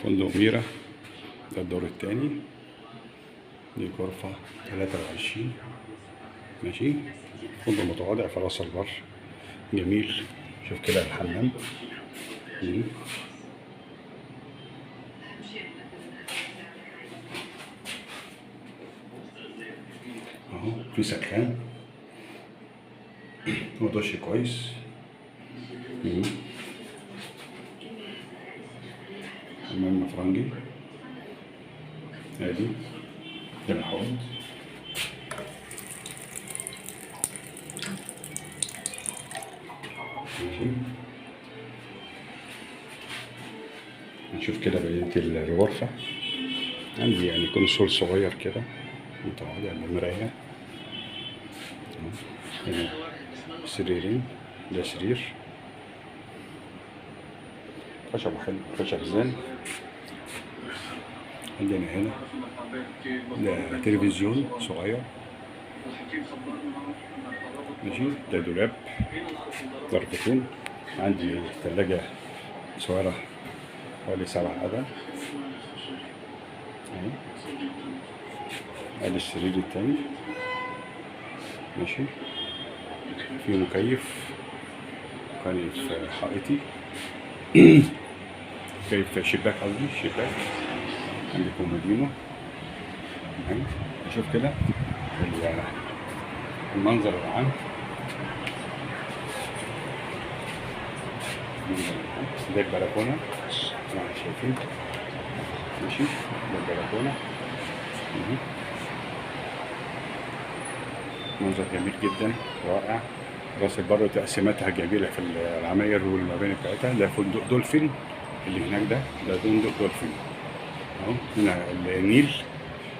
فندق ميرا، ده الدور التاني، دي غرفة 23. ماشي، فندق متواضع في راس البر، جميل. شوف كده الحمام. اهو في سخان ودش كويس. حمام فرنجي، ادي ده الحوض. ماشي، نشوف كده بقية الغرفة. عندي يعني كونسول صغير كده متواضع بمراية. هنا سريرين، ده سرير خشب حلو، خشب زين. عندنا هنا ده تلفزيون صغير. ماشي، ده دولاب ضرفتين. عندي ثلاجة صغيرة حوالي 7 قدم. ادي السرير التاني. ماشي، في مكيف حائطي. كيف شباك، قصدي شباك. عندي كومودينو. نشوف كده المنظر العام. ده البلكونة زي ما احنا شايفين. ماشي، ده البلكونة. منظر جميل جدا، رائع. راس البر تقسيماتها جميلة في العماير والمباني بتاعتها. ده فندق دولفين اللي هناك، ده فندق دولفين اهو. هنا النيل،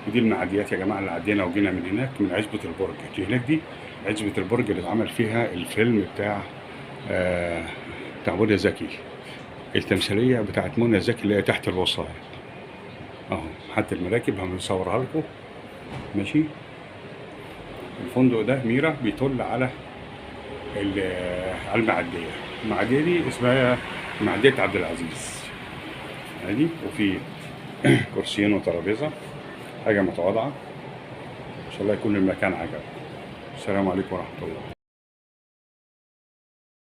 ودي المعديات يا جماعة اللي عدينا وجينا من هناك، من عزبة البرج. اللي هناك دي عزبة البرج اللي اتعمل فيها الفيلم بتاع منى زكي، التمثيلية بتاعت منى زكي اللي هي تحت الوصاية اهو. حتى المراكب هنصورها لكم. ماشي، الفندق ده ميرا بيطل على المعدية. المعدية دي اسمها معدية عبد العزيز ادي. وفي كرسيين وترابيزة، حاجة متواضعة. ان شاء الله يكون المكان عجبكم. السلام عليكم ورحمة الله.